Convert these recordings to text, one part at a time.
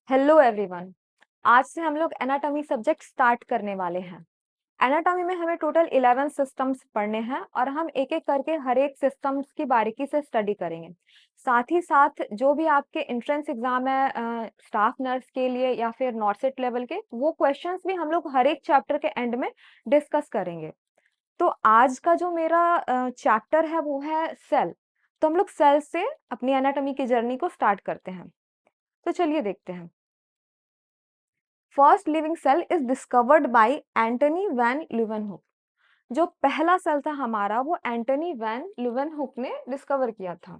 Hello everyone. आज से हम लोग एनाटॉमी सब्जेक्ट स्टार्ट करने वाले हैं। एनाटॉमी में हमें टोटल 11 सिस्टम्स पढ़ने हैं और हम एक एक करके हर एक सिस्टम्स की बारीकी से स्टडी करेंगे। साथ ही साथ जो भी आपके एंट्रेंस एग्जाम है स्टाफ नर्स के लिए या फिर नॉर्सेट लेवल के, वो क्वेश्चंस भी हम लोग हर एक चैप्टर के एंड में डिस्कस करेंगे। तो आज का जो मेरा चैप्टर है वो है सेल। तो हम लोग सेल से अपनी एनाटॉमी की जर्नी को स्टार्ट करते हैं। तो चलिए देखते हैं। First living cell is discovered by Antony van Leeuwenhoek. जो पहला सेल था हमारा वो एंटनी वैन ल्यूवेनहुक ने डिस्कवर किया था।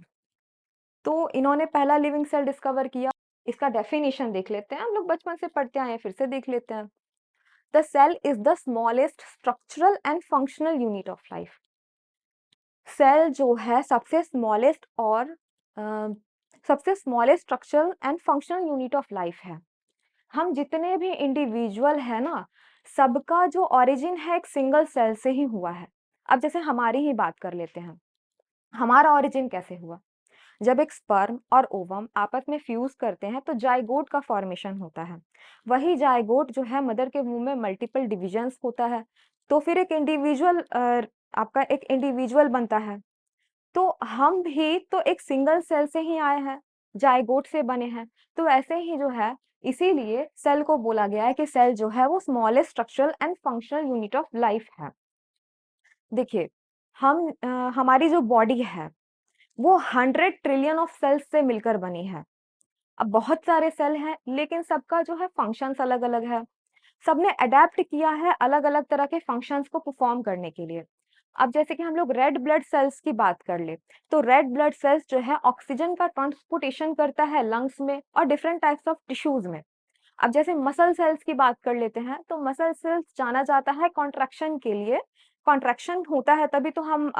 तो इन्होंने पहला लिविंग सेल डिस्कवर किया। इसका डेफिनेशन देख लेते हैं, हम लोग बचपन से पढ़ते आए हैं, फिर से देख लेते हैं। The cell is the smallest structural and functional unit of life. Cell जो है सबसे स्मॉलेस्ट और सबसे smallest structural and functional unit of life है। हम जितने भी इंडिविजुअल है ना, सबका जो ओरिजिन है एक सिंगल सेल से ही हुआ है। अब जैसे हमारी ही बात कर लेते हैं, हमारा ओरिजिन कैसे हुआ। जब एक स्पर्म और ओवम आपस में फ्यूज करते हैं तो जाइगोट का फॉर्मेशन होता है। वही जाइगोट जो है मदर के मुंह में मल्टीपल डिविजन्स होता है, तो फिर एक इंडिविजुअल आपका एक इंडिविजुअल बनता है। तो हम भी तो एक सिंगल सेल से ही आए हैं, जाइगोट से बने हैं। तो ऐसे ही जो है, इसीलिए सेल को बोला गया है कि सेल जो है वो smallest structural and functional unit of life है। देखिए, हमारी जो बॉडी है वो 100 ट्रिलियन ऑफ सेल्स से मिलकर बनी है। अब बहुत सारे सेल हैं, लेकिन सबका जो है फंक्शंस अलग अलग है। सबने अडेप्ट किया है अलग अलग तरह के फंक्शंस को परफॉर्म करने के लिए। अब जैसे कि हम लोग रेड ब्लड सेल्स की बात कर ले, तो रेड ब्लड सेल्स जो है ऑक्सीजन का ट्रांसपोर्टेशन करता है लंग्स में और डिफरेंट टाइप्स ऑफ टिश्यूज में। अब जैसे मसल सेल्स की बात कर लेते हैं, तो मसल सेल्स जाना जाता है कॉन्ट्रैक्शन के लिए। कॉन्ट्रैक्शन होता है तभी तो हम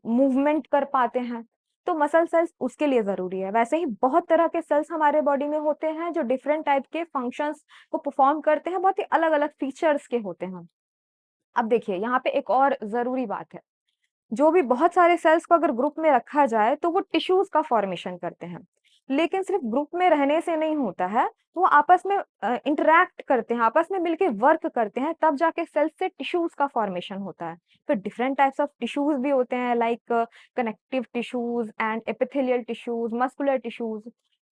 मूवमेंट कर पाते हैं। तो मसल सेल्स उसके लिए जरूरी है। वैसे ही बहुत तरह के सेल्स हमारे बॉडी में होते हैं जो डिफरेंट टाइप के फंक्शंस को परफॉर्म करते हैं, बहुत ही अलग अलग फीचर्स के होते हैं। अब देखिए, यहाँ पे एक और जरूरी बात है। जो भी बहुत सारे सेल्स को अगर ग्रुप में रखा जाए तो वो टिश्यूज का फॉर्मेशन करते हैं। लेकिन सिर्फ ग्रुप में रहने से नहीं होता है, वो आपस में इंटरैक्ट करते हैं, आपस में मिलके वर्क करते हैं, तब जाके सेल्स से टिश्यूज का फॉर्मेशन होता है। फिर डिफरेंट टाइप्स ऑफ टिश्यूज भी होते हैं, like connective tissues and epithelial tissues, muscular tissues.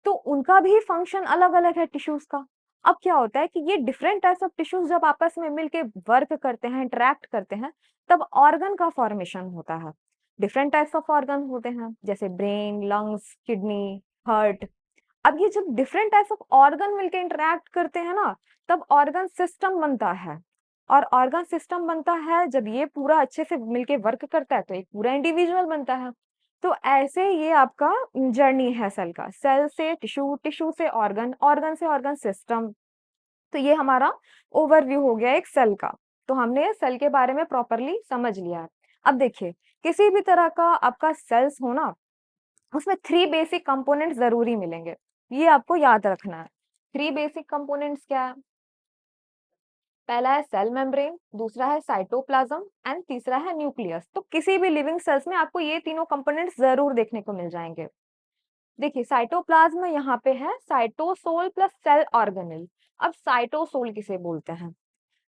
तो उनका भी फंक्शन अलग अलग है टिश्यूज का। अब क्या होता है कि ये डिफरेंट टाइप्स ऑफ टिश्यूज जब आपस में मिलके वर्क करते हैं, इंटरैक्ट करते हैं, तब ऑर्गन का फॉर्मेशन होता है। डिफरेंट टाइप्स ऑफ ऑर्गन होते हैं, जैसे ब्रेन, लंग्स, किडनी, हार्ट। अब ये जब डिफरेंट टाइप्स ऑफ ऑर्गन मिलके इंटरैक्ट करते हैं ना, तब ऑर्गन सिस्टम बनता है। और ऑर्गन सिस्टम बनता है जब ये पूरा अच्छे से मिलके वर्क करता है, तो एक पूरा इंडिविजुअल बनता है। तो ऐसे ये आपका जर्नी है सेल का, सेल से टिश्यू, टिश्यू से ऑर्गन, ऑर्गन से ऑर्गन सिस्टम। तो ये हमारा ओवरव्यू हो गया एक सेल का। तो हमने सेल के बारे में प्रॉपरली समझ लिया है। अब देखिए, किसी भी तरह का आपका सेल्स हो ना, उसमें 3 बेसिक कंपोनेंट्स जरूरी मिलेंगे। ये आपको याद रखना है। 3 बेसिक कंपोनेंट्स क्या है? पहला है सेल मेम्ब्रेन, दूसरा है साइटोप्लाज्म एंड तीसरा है न्यूक्लियस। तो किसी भी लिविंग सेल्स में आपको ये तीनों कंपोनेंट्स जरूर देखने को मिल जाएंगे। देखिए, साइटोप्लाज्म यहाँ पे है साइटोसोल प्लस सेल ऑर्गेनेल। अब साइटोसोल किसे बोलते हैं?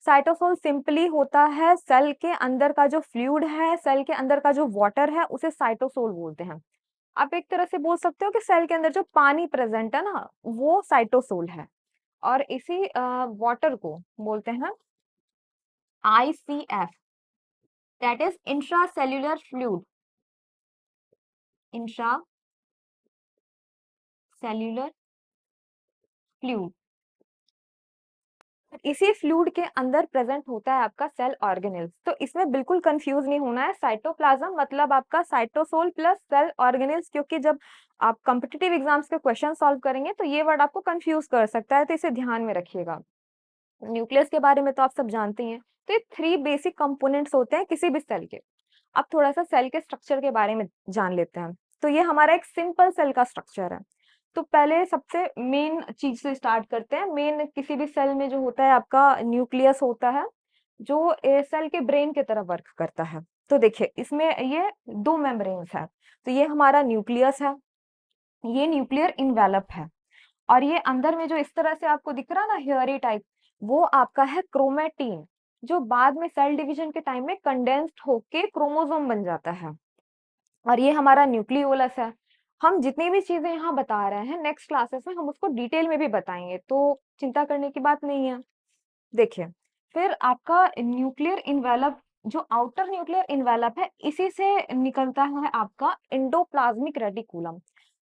साइटोसोल सिंपली होता है सेल के अंदर का जो फ्लूइड है, सेल के अंदर का जो वाटर है, उसे साइटोसोल बोलते हैं। आप एक तरह से बोल सकते हो कि सेल के अंदर जो पानी प्रेजेंट है ना, वो साइटोसोल है। और इसी वाटर को बोलते हैं ICF, that is intracellular fluid. Intracellular fluid. इसी फ्लूइड के अंदर प्रेजेंट होता है आपका सेल ऑर्गेनेल्स। तो इसमें बिल्कुल कंफ्यूज नहीं होना है। साइटोप्लाज्म मतलब आपका साइटोसोल प्लस सेल ऑर्गेनेल्स, क्योंकि जब आप कॉम्पिटिटिव एग्जाम्स के क्वेश्चन सॉल्व करेंगे तो ये वर्ड आपको कंफ्यूज कर सकता है, तो इसे ध्यान में रखिएगा। न्यूक्लियस के बारे में तो आप सब जानते ही हैं। तो ये 3 बेसिक कंपोनेंट्स होते हैं किसी भी सेल के। अब थोड़ा सा सेल के स्ट्रक्चर के बारे में जान लेते हैं। तो ये हमारा एक सिंपल सेल का स्ट्रक्चर है। तो पहले सबसे मेन चीज से स्टार्ट करते हैं। मेन किसी भी सेल में जो होता है आपका न्यूक्लियस होता है, जो सेल के ब्रेन की तरह वर्क करता है। तो देखिए, इसमें ये 2 मेम्ब्रेन्स है। तो ये हमारा न्यूक्लियस है, ये न्यूक्लियर इन्वेलप है। और ये अंदर में जो इस तरह से आपको दिख रहा है ना हेयरी टाइप, वो आपका है क्रोमैटिन, जो बाद में सेल डिवीजन के टाइम में कंडेंस्ड होके क्रोमोसोम बन जाता है। और ये हमारा न्यूक्लियोलस है। हम जितनी भी चीजें यहाँ बता रहे हैं नेक्स्ट क्लासेस में हम उसको डिटेल में भी बताएंगे, तो चिंता करने की बात नहीं है। देखिए, फिर आपका न्यूक्लियर इन्वेलप, जो आउटर न्यूक्लियर इन्वेलप है, इसी से निकलता है आपका एंडोप्लाज्मिक रेटिकुलम।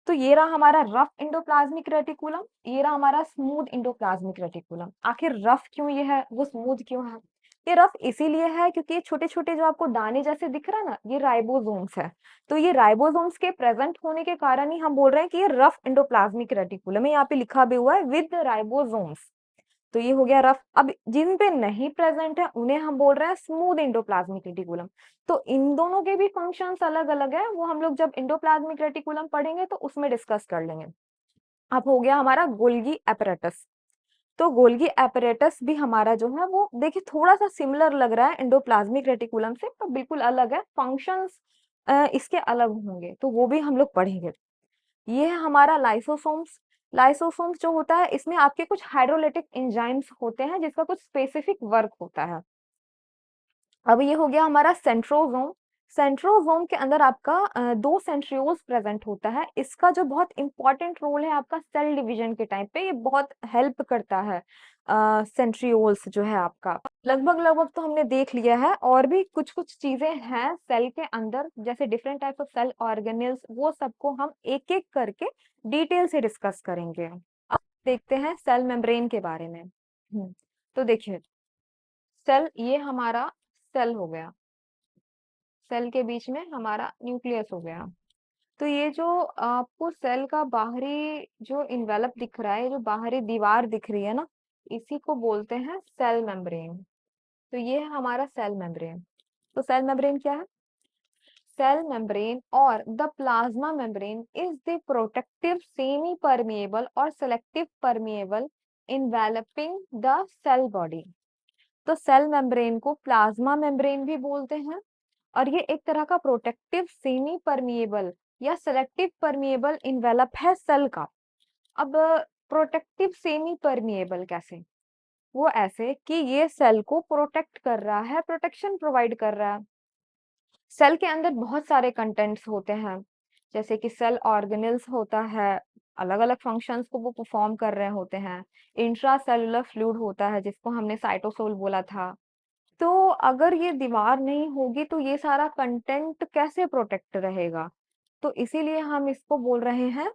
तो ये रहा हमारा रफ एंडोप्लाज्मिक रेटिकुलम, ये रहा हमारा स्मूथ एंडोप्लाज्मिक रेटिकुलम। आखिर रफ क्यों ये है, वो स्मूथ क्यों है? ये रफ इसीलिए है क्योंकि ये छोटे-छोटे जो आपको दाने जैसे दिख रहा है ना, ये राइबोसोम्स है। तो ये राइबोसोम्स के प्रेजेंट होने के कारण ही हम बोल रहे हैं कि ये रफ एंडोप्लाज्मिक रेटिकुलम है। यहाँ पे लिखा भी हुआ है विद राइबोसोम्स। तो ये हो गया रफ। अब जिन पे नहीं प्रेजेंट है उन्हें हम बोल रहे हैं स्मूथ एंडोप्लाज्मिक रेटिकुलम। तो इन दोनों के भी फंक्शंस अलग-अलग है, वो हम लोग जब एंडोप्लाज्मिक रेटिकुलम पढ़ेंगे तो उसमें डिस्कस कर लेंगे। अब हो गया हमारा गोल्गी एपरेटस। तो गोल्गी एपरेटस भी हमारा जो है वो देखिए थोड़ा सा सिमिलर लग रहा है एंडोप्लाज्मिक रेटिकुलम से, पर बिल्कुल अलग है। फंक्शंस इसके अलग होंगे, तो वो भी हम लोग पढ़ेंगे। ये है हमारा लाइसोसोम्स। लाइसोसोम्स जो होता है इसमें आपके कुछ हाइड्रोलिटिक एंजाइम्स होते हैं जिसका कुछ स्पेसिफिक वर्क होता है। अब ये हो गया हमारा सेंट्रोसोम। सेंट्रोसोम के अंदर आपका 2 सेंट्रियोल्स प्रेजेंट होता है। इसका जो बहुत इंपॉर्टेंट रोल है आपका सेल डिवीजन के टाइम पे, ये बहुत हेल्प करता है। सेंट्रियोल्स जो है आपका लगभग-लगभग तो हमने देख लिया है, और भी कुछ-कुछ चीजें हैं सेल के अंदर, जैसे different types of cell organelles, वो सबको हम एक-एक करके डिटेल से डिस्कस करेंगे। अब देखते हैं सेल मेम्ब्रेन के बारे में। तो देखिए, सेल ये हमारा सेल हो गया, सेल के बीच में हमारा न्यूक्लियस हो गया। तो ये जो आपको सेल का बाहरी जो इन्वेलप दिख रहा है, जो बाहरी दीवार दिख रही है ना, इसी को बोलते हैं सेल मेम्ब्रेन। तो ये है हमारा सेल मेम्ब्रेन। तो सेल मेम्ब्रेन क्या है? सेल मेम्ब्रेन और the plasma membrane is the protective semi permeable और selective permeable enveloping the cell body. तो सेल मेम्ब्रेन को प्लाज्मा मेम्ब्रेन भी बोलते हैं, और ये एक तरह का प्रोटेक्टिव सेमी परमिएबल या सेलेक्टिव परमिएबल इन्वेलप है सेल का। अब प्रोटेक्टिव सेमी परमिएबल कैसे? वो ऐसे कि ये सेल को प्रोटेक्ट कर रहा है, प्रोटेक्शन प्रोवाइड कर रहा है। सेल के अंदर बहुत सारे कंटेंट्स होते हैं, जैसे कि सेल ऑर्गेनेल्स होता है, अलग-अलग फंक्शंस को वो परफॉर्म कर रहे होते हैं। इंट्रासेल्युलर फ्लूइड होता है जिसको हमने साइटोसोल बोला था। तो अगर ये दीवार नहीं होगी तो ये सारा कंटेंट कैसे प्रोटेक्ट रहेगा? तो इसीलिए हम इसको बोल रहे हैं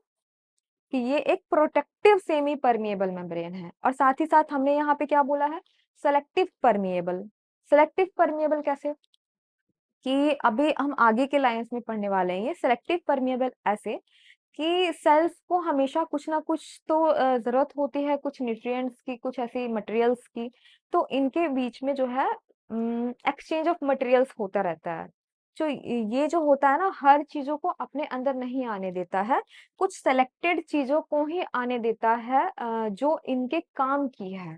कि ये एक प्रोटेक्टिव सेमी परमिएबल मेम्ब्रेन है। और साथ ही साथ हमने यहाँ पे क्या बोला है? Selective permeable. सेलेक्टिव परमिएबल कैसे? कि अभी हम आगे के लाइंस में पढ़ने वाले हैं। ये सेलेक्टिव परमिएबल ऐसे कि सेल्स को हमेशा कुछ ना कुछ तो ज़रूरत होती है, कुछ न्यूट्रिएंट्स की, कुछ ऐसी मटेरियल्स की, तो इनके बीच में जो है एक्सचेंज ऑफ मटेरियल्स होता रहता है। जो ये जो होता है ना, हर चीज़ों को अपने अंदर नहीं आने देता है, कुछ सेलेक्टेड चीज़ों को ही आने देता है जो इनके काम की है।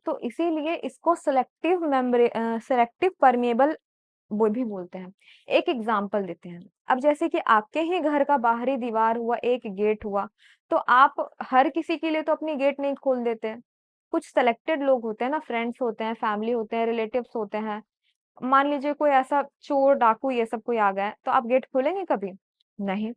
तो इसीलिए इसको सेलेक्टिव परमिएबल वो भी बोलते हैं। एक एग्जांपल देते हैं। अब जैसे कि आपके ही घर का बाहरी दीवार हुआ, एक गेट हुआ, तो आप हर किसी के लिए तो अपनी गेट नहीं खोल देते। कुछ सेलेक्टेड लोग होते हैं ना, फ्रेंड्स होते हैं, फैमिली होते हैं, रिलेटिव्स होते हैं। मान लीजिए कोई ऐसा चोर, डाकू ये सब कोई आ गया है, तो आप गेट खोलेंगे कभी? नहीं।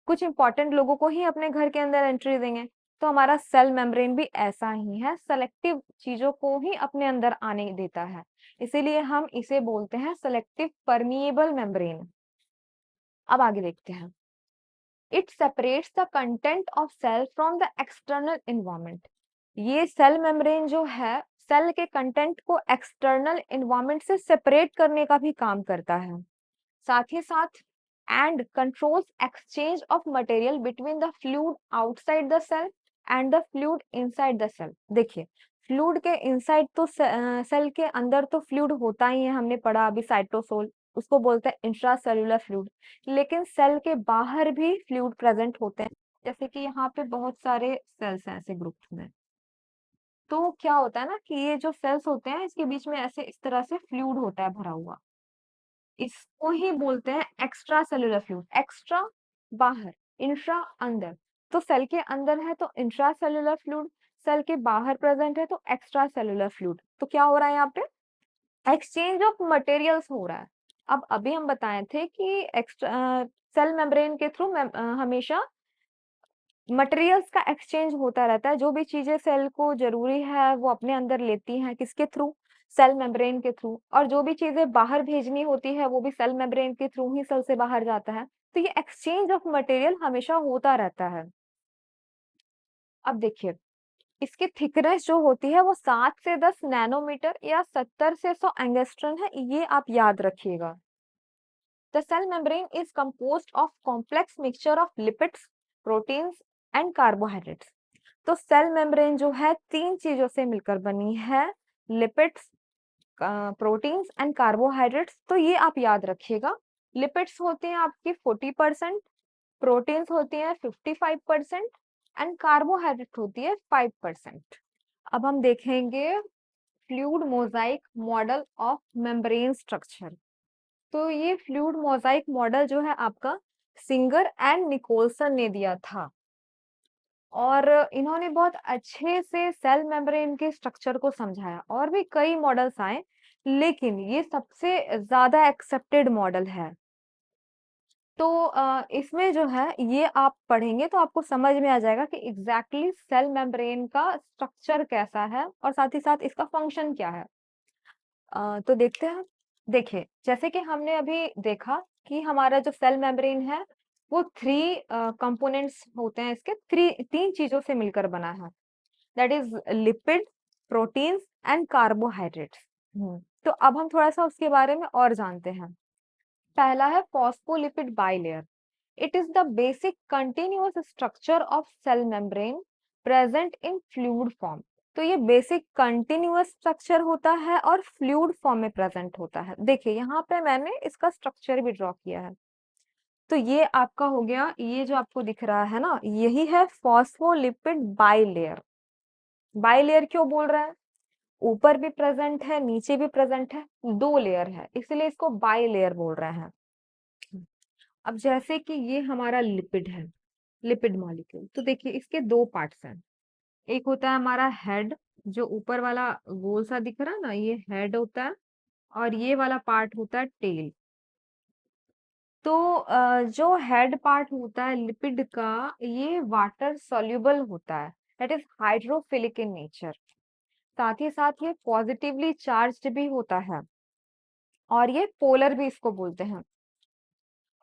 कुछ इंपॉर्टेंट लोगों को ही अपने घर के अंदर एंट्री देंगे। तो हमारा सेल मेम्ब्रेन भी ऐसा ही है, सेलेक्टिव चीजों को ही अपने अंदर आने देता है। इसीलिए हम इसे बोलते हैं सेलेक्टिव परमिएबल मेम्ब्रेन। अब आगे देखते हैं। It separates the content of cell from the external environment. ये सेल मेम्ब्रेन जो है, सेल के कंटेंट को एक्सटर्नल एनवायरनमेंट से सेपरेट करने का भी काम करता है। साथ ही साथ and controls exchange of material between the fluid outside the cell and the fluid inside the cell. देखिए, फ्लूइड के इनसाइड तो सेल के अंदर तो फ्लूइड होता ही है, हमने पढ़ा अभी साइटोसोल, उसको बोलते हैं इंट्रासेल्युलर फ्लूइड। लेकिन सेल के बाहर भी फ्लूइड प्रेजेंट होते हैं, जैसे कि यहाँ पे बहुत सारे सेल्स हैं ऐसे ग्रुप में। तो क्या होता है ना कि ये जो सेल्स होते हैं इसके बीच में ऐसे इस तरह से फ्लूइड होता है भरा हुआ, इसको ही बोलते हैं एक्स्ट्रा सेल्यूलर फ्लूइड। एक्स्ट्रा बाहर, इंट्रा अंदर। तो सेल के अंदर है तो इंट्रासेल्युलर फ्लूइड, सेल के बाहर प्रेजेंट है तो एक्स्ट्रा सेल्युलर फ्लूइड। तो क्या हो रहा है यहाँ पे? एक्सचेंज ऑफ मटेरियल्स हो रहा है। अब अभी हम बताए थे कि सेल मेम्ब्रेन के थ्रू हमेशा मटेरियल्स का एक्सचेंज होता रहता है। जो भी चीजें सेल को जरूरी है वो अपने अंदर लेती हैं, किसके थ्रू? सेल मेम्ब्रेन के थ्रू। और जो भी चीजें बाहर भेजनी होती है वो भी सेल मेम्ब्रेन के थ्रू ही सेल से बाहर जाता है। तो ये एक्सचेंज ऑफ मटेरियल हमेशा होता रहता है। अब देखिए, इसकी थिकनेस जो होती है वो 7 से 10 नैनोमीटर या 70 से 100 एंगस्ट्रॉन है, ये आप याद रखिएगा। The cell membrane is composed of complex mixture of lipids, proteins and carbohydrates. तो सेल मेम्ब्रेन जो है 3 चीजों से मिलकर बनी है, लिपिड्स, प्रोटीन्स एंड कार्बोहाइड्रेट्स। तो ये आप याद रखिएगा। लिपिड्स होते हैं आपकी 40%, प्रोटीन्स होती हैं 55% एंड कार्बोहाइड्रेट होती है 5%। अब हम देखेंगे fluid Mosaic model of membrane structure. तो ये फ्लूइड मोजाइक मॉडल जो है आपका सिंगर एंड निकोलसन ने दिया था, और इन्होंने बहुत अच्छे से सेल मेम्ब्रेन के स्ट्रक्चर को समझाया। और भी कई मॉडल्स आए, लेकिन ये सबसे ज्यादा एक्सेप्टेड मॉडल है। तो इसमें जो है ये आप पढ़ेंगे तो आपको समझ में आ जाएगा कि एग्जैक्टली सेल मेम्ब्रेन का स्ट्रक्चर कैसा है और साथ ही साथ इसका फंक्शन क्या है। तो देखते हैं। देखिए, जैसे कि हमने अभी देखा कि हमारा जो सेल मेम्ब्रेन है वो 3 कंपोनेंट्स होते हैं, इसके 3 चीजों से मिलकर बना है, that is lipid, proteins and carbohydrates. तो अब हम थोड़ा सा उसके बारे में और जानते हैं। पहला है phospholipid bilayer. It is the basic continuous structure of cell membrane present in fluid form. तो ये बेसिक कंटिन्यूअस स्ट्रक्चर होता है और फ्लूइड फॉर्म में प्रेजेंट होता है। देखिए यहाँ पे मैंने इसका स्ट्रक्चर भी ड्रॉ किया है। तो ये आपका हो गया, ये जो आपको दिख रहा है ना, यही है फॉस्फोलिपिड बाइलेयर। बाइलेयर क्यों बोल रहा है? ऊपर भी प्रेजेंट है, नीचे भी प्रेजेंट है, 2 लेयर है, इसलिए इसको बाइलेयर बोल रहे हैं। अब जैसे कि ये हमारा लिपिड है, लिपिड मॉलिक्यूल, तो देखिए इसके 2 पार्ट्स हैं। एक होता है हमारा हेड, जो ऊपर वाला गोल सा दिख रहा है ना, ये हेड होता है, और ये वाला पार्ट होता है टेल। तो जो हेड पार्ट होता है लिपिड का, ये वाटर सॉल्युबल होता है, that is hydrophilic in nature. साथ ही साथ ये पॉजिटिवली चार्ज्ड भी होता है, और ये पोलर भी इसको बोलते हैं।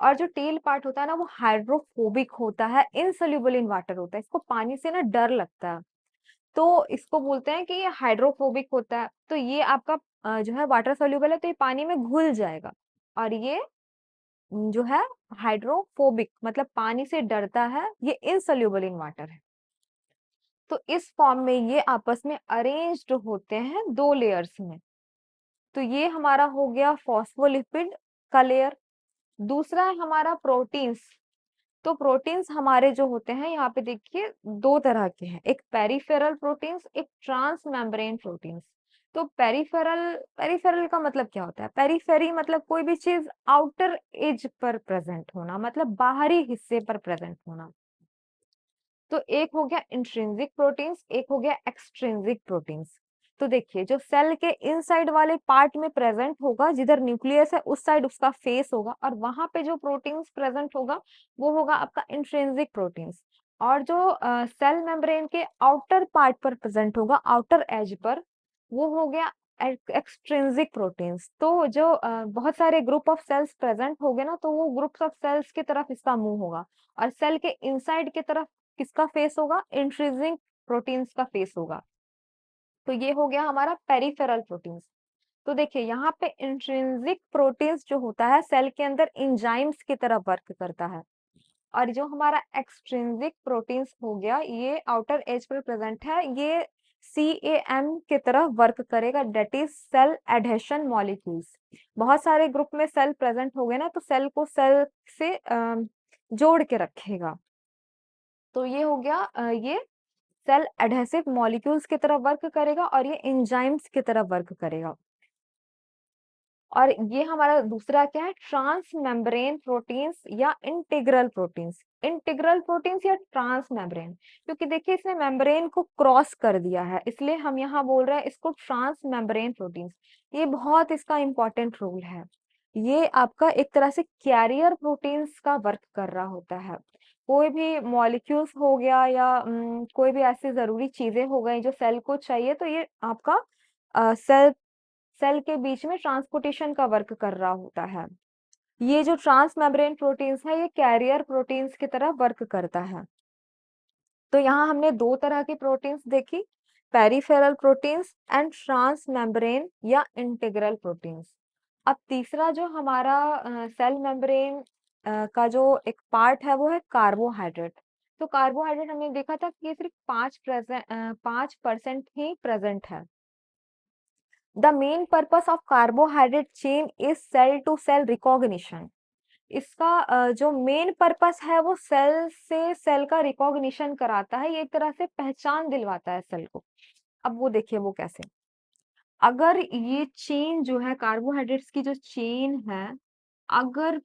और जो टेल पार्ट होता है ना, वो हाइड्रोफोबिक होता है, इनसोल्यूबल इन वाटर होता है, इसको पानी से ना डर लगता है, तो इसको बोलते हैं कि ये हाइड्रोफोबिक होता है। तो ये आपका जो है वाटर सोल्यूबल है, तो ये पानी में घुल जाएगा। और ये जो है हाइड्रोफोबिक मतलब पानी से डरता है, ये इनसोल्यूबल इन वाटर है। तो इस फॉर्म में ये आपस में अरेंज्ड होते हैं 2 लेयर्स में। तो ये हमारा हो गया फॉस्फोलिपिड का लेयर। दूसरा है हमारा प्रोटीन्स। तो प्रोटीन्स हमारे जो होते हैं, यहाँ पे देखिए 2 तरह के हैं, एक पेरिफेरल प्रोटीन्स, एक ट्रांस मेम्ब्रेन प्रोटीन्स। तो पेरिफेरल, पेरिफेरल का मतलब क्या होता है? पेरिफेरी मतलब कोई भी चीज आउटर एज पर प्रेजेंट होना, मतलब बाहरी हिस्से पर प्रेजेंट होना। तो एक हो गया इंट्रिंसिक प्रोटीन्स, एक हो गया एक्सट्रिंसिक प्रोटीन्स। तो देखिए, जो सेल के इनसाइड वाले पार्ट में प्रेजेंट होगा, जिधर न्यूक्लियस है उस साइड उसका फेस होगा, और वहां पे जो प्रोटीन्स प्रेजेंट होगा वो होगा आपका इंट्रिंसिक प्रोटीन्स। और जो सेल मेम्ब्रेन के आउटर पार्ट पर प्रेजेंट होगा, आउटर एज पर, वो हो गया एक्सट्रिंसिक प्रोटीन्स। तो जो बहुत सारे ग्रुप ऑफ सेल्स प्रेजेंट हो गए ना, तो वो ग्रुप्स ऑफ सेल्स की तरफ इसका मुंह होगा, और सेल के इनसाइड की तरफ किसका फेस होगा? इंट्रिंसिक प्रोटीन्स का फेस होगा। तो ये हो गया हमारा पेरिफेरल प्रोटीन्स। तो देखिए यहाँ पे इंट्रिंसिक प्रोटीन्स जो होता है सेल के अंदर एंजाइम्स की तरह वर्क करता है, और जो हमारा एक्सट्रिंसिक प्रोटीन्स हो गया, ये आउटर एज पर प्रेजेंट है, ये CAM की तरह वर्क करेगा, that is cell adhesion molecules. बहुत सारे ग्रुप में सेल प्रेजेंट हो गए ना, तो सेल को सेल से जोड़ के रखेगा। तो ये हो गया ये सेल एडहेसिव मॉलिक्यूल्स की तरह वर्क करेगा, और ये एंजाइम्स की तरह वर्क करेगा। और ये हमारा दूसरा क्या है, ट्रांस मेम्ब्रेन प्रोटीन्स या इंटीग्रल प्रोटीन्स। इंटीग्रल प्रोटीन्स या ट्रांस मेम्ब्रेन, क्योंकि देखिए इसने मेम्ब्रेन को क्रॉस कर दिया है, इसलिए हम यहाँ बोल रहे हैं इसको ट्रांस मेम्ब्रेन प्रोटीन्स। ये बहुत इसका इंपॉर्टेंट रोल है। ये आपका एक तरह से कैरियर प्रोटीन्स का वर्क कर रहा होता है। कोई भी मॉलिक्यूल्स हो गया या कोई भी ऐसी जरूरी चीजें हो गई जो सेल को चाहिए, तो ये आपका सेल सेल के बीच में ट्रांसपोर्टेशन का वर्क कर रहा होता है। ये जो ट्रांस मेम्ब्रेन प्रोटीन्स है, ये कैरियर प्रोटीन्स की तरह वर्क करता है। तो यहाँ हमने दो तरह की प्रोटीन्स देखी, peripheral proteins and transmembrane या इंटीग्रल प्रोटीन्स। अब तीसरा जो हमारा सेल मेम्ब्रेन का जो एक पार्ट है वो है कार्बोहाइड्रेट। तो कार्बोहाइड्रेट हमने देखा था कि ये सिर्फ 5% ही प्रेजेंट है। The main purpose of carbohydrate chain is cell to cell recognition. इसका जो मेन पर्पस है वो सेल से सेल का रिकॉग्निशन कराता है, ये एक तरह से पहचान दिलवाता है सेल को। अब वो देखिए वो कैसे, अगर ये चेन जो है कार्बोहाइड्रेट्स की जो चेन है, अगर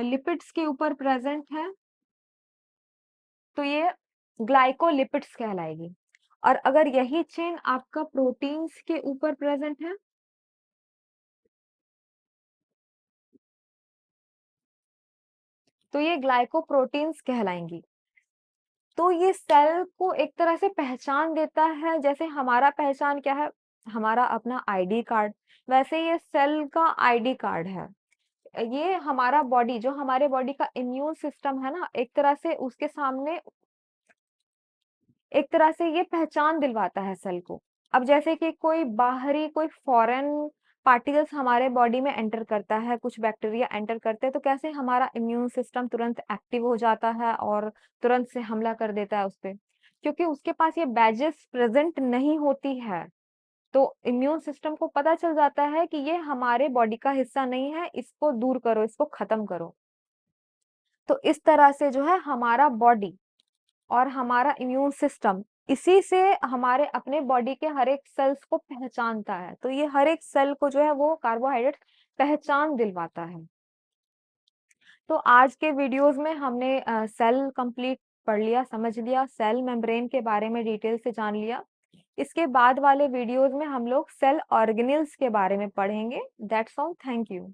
लिपिड्स के ऊपर प्रेजेंट है तो ये ग्लाइकोलिपिड्स कहलाएगी। और अगर यही चेन आपका प्रोटीन्स के ऊपर प्रेजेंट है तो ये ग्लाइकोप्रोटीन्स कहलाएंगी। तो ये सेल को एक तरह से पहचान देता है, जैसे हमारा पहचान क्या है, हमारा अपना आईडी कार्ड, वैसे ये सेल का आईडी कार्ड है। ये हमारा बॉडी, जो हमारे बॉडी का इम्यून सिस्टम है ना, एक तरह से उसके सामने एक तरह से ये पहचान दिलवाता है सेल को। अब जैसे कि कोई बाहरी कोई फॉरेन पार्टिकल्स हमारे बॉडी में एंटर करता है, कुछ बैक्टीरिया एंटर करते हैं, तो कैसे हमारा इम्यून सिस्टम तुरंत एक्टिव हो जाता है और तुरंत से हमला कर देता है उस पे, क्योंकि उसके पास ये बैजेस प्रेजेंट नहीं होती है। तो इम्यून सिस्टम को पता चल जाता है कि ये हमारे बॉडी का हिस्सा नहीं है, इसको दूर करो, इसको खत्म करो। तो इस तरह से जो है हमारा बॉडी और हमारा इम्यून सिस्टम इसी से हमारे अपने बॉडी के हर एक सेल्स को पहचानता है। तो ये हर एक सेल को जो है वो कार्बोहाइड्रेट पहचान दिलवाता है। तो आज के वीडियोस में हमने सेल कंप्लीट पढ़ लिया, समझ लिया, सेल मेम्ब्रेन के बारे में डिटेल से जान लिया। इसके बाद वाले वीडियोस में हम लोग सेल ऑर्गेनेल्स के बारे में पढ़ेंगे। That's all, thank you.